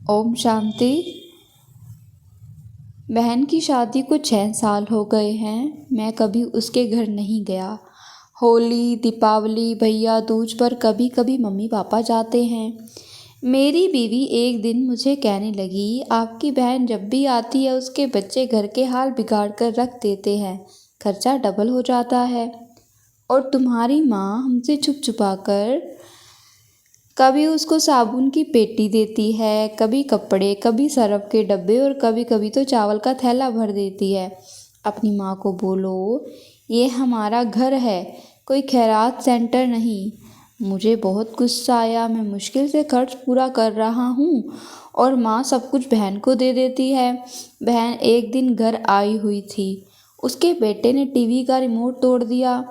ओम शांति। बहन की शादी को 6 साल हो गए हैं। मैं कभी उसके घर नहीं गया। होली, दीपावली, भैया दूज पर कभी कभी मम्मी पापा जाते हैं। मेरी बीवी एक दिन मुझे कहने लगी, आपकी बहन जब भी आती है उसके बच्चे घर के हाल बिगाड़ कर रख देते हैं, खर्चा डबल हो जाता है। और तुम्हारी माँ हमसे छुप छुपा कर कभी उसको साबुन की पेटी देती है, कभी कपड़े, कभी सरफ के डब्बे और कभी कभी तो चावल का थैला भर देती है। अपनी माँ को बोलो, ये हमारा घर है, कोई खैरात सेंटर नहीं। मुझे बहुत गुस्सा आया। मैं मुश्किल से खर्च पूरा कर रहा हूँ और माँ सब कुछ बहन को दे देती है। बहन एक दिन घर आई हुई थी। उसके बेटे ने टीवी का रिमोट तोड़ दिया।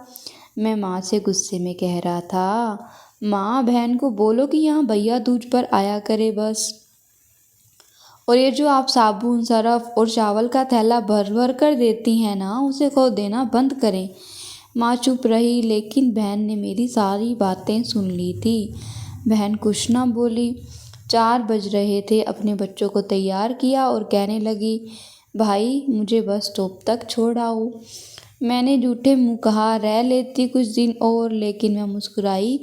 मैं माँ से गुस्से में कह रहा था, माँ बहन को बोलो कि यहाँ भैया दूज पर आया करे बस। और ये जो आप साबुन, सरफ और चावल का थैला भर भर कर देती हैं ना, उसे कहो देना बंद करें। माँ चुप रही, लेकिन बहन ने मेरी सारी बातें सुन ली थी। बहन कुछ ना बोली। 4 बज रहे थे। अपने बच्चों को तैयार किया और कहने लगी, भाई मुझे बस स्टॉप तक छोड़ आओ। मैंने झूठे मुँह कहा, रह लेती कुछ दिन और, लेकिन मैं मुस्कुराई,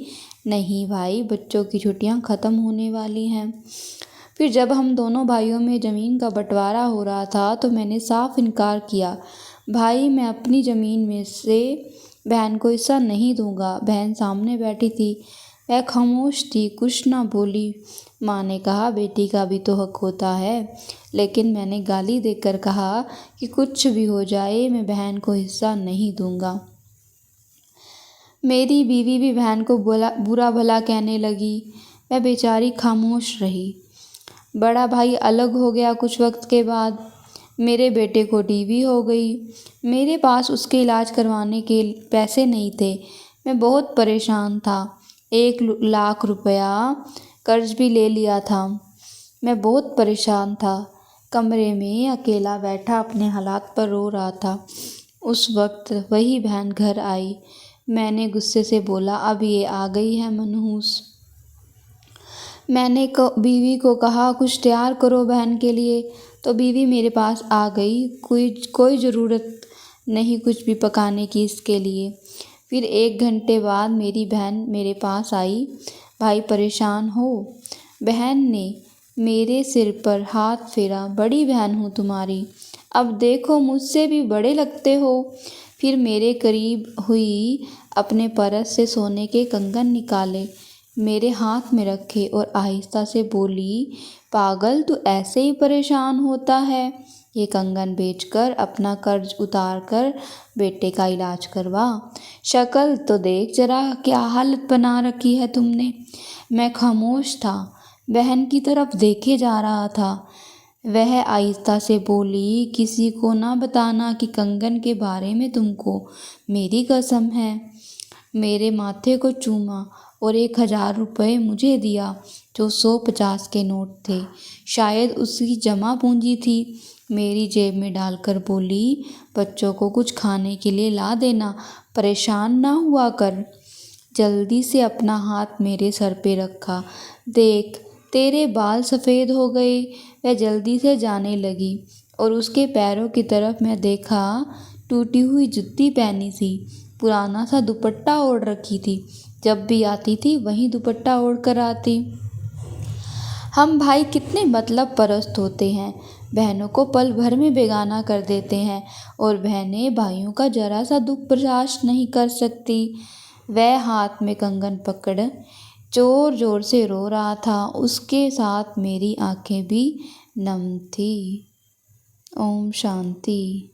नहीं भाई, बच्चों की छुट्टियां ख़त्म होने वाली हैं। फिर जब हम दोनों भाइयों में ज़मीन का बंटवारा हो रहा था तो मैंने साफ इनकार किया, भाई मैं अपनी ज़मीन में से बहन को हिस्सा नहीं दूंगा। बहन सामने बैठी थी, वह खामोश थी, कुछ ना बोली। माँ ने कहा, बेटी का भी तो हक होता है। लेकिन मैंने गाली देकर कहा कि कुछ भी हो जाए मैं बहन को हिस्सा नहीं दूंगा। मेरी बीवी भी बहन को बुरा भला कहने लगी। वह बेचारी खामोश रही। बड़ा भाई अलग हो गया कुछ वक्त के बाद। मेरे बेटे को टीबी हो गई। मेरे पास उसके इलाज करवाने के पैसे नहीं थे। मैं बहुत परेशान था। 1 लाख रुपया कर्ज भी ले लिया था। मैं बहुत परेशान था। कमरे में अकेला बैठा अपने हालात पर रो रहा था। उस वक्त वही बहन घर आई। मैंने गुस्से से बोला, अब ये आ गई है मनहूस। मैंने बीवी को कहा, कुछ तैयार करो बहन के लिए। तो बीवी मेरे पास आ गई, कोई ज़रूरत नहीं कुछ भी पकाने की इसके लिए। फिर 1 घंटे बाद मेरी बहन मेरे पास आई। भाई परेशान हो? बहन ने मेरे सिर पर हाथ फेरा, बड़ी बहन हूँ तुम्हारी, अब देखो मुझसे भी बड़े लगते हो। फिर मेरे करीब हुई, अपने पर्स से सोने के कंगन निकाले, मेरे हाथ में रखे और आहिस्ता से बोली, पागल तू ऐसे ही परेशान होता है, ये कंगन बेचकर अपना कर्ज उतार कर बेटे का इलाज करवा। शक्ल तो देख जरा, क्या हालत बना रखी है तुमने। मैं खामोश था, बहन की तरफ देखे जा रहा था। वह आहिस्ता से बोली, किसी को ना बताना कि कंगन के बारे में तुमको, मेरी कसम है। मेरे माथे को चूमा और 1000 रुपये मुझे दिया, जो 150 के नोट थे, शायद उसकी जमा पूंजी थी। मेरी जेब में डालकर बोली, बच्चों को कुछ खाने के लिए ला देना, परेशान ना हुआ कर। जल्दी से अपना हाथ मेरे सर पे रखा, देख तेरे बाल सफ़ेद हो गए। वह जल्दी से जाने लगी और उसके पैरों की तरफ मैं देखा। टूटी हुई जूती पहनी थी, पुराना सा दुपट्टा ओढ़ रखी थी। जब भी आती थी वही दुपट्टा ओढ़ कर आती। हम भाई कितने मतलब परस्त होते हैं, बहनों को पल भर में बेगाना कर देते हैं और बहनें भाइयों का जरा सा दुख बर्दाश्त नहीं कर सकती। वह हाथ में कंगन पकड़ जोर जोर से रो रहा था, उसके साथ मेरी आंखें भी नम थी। ओम शांति।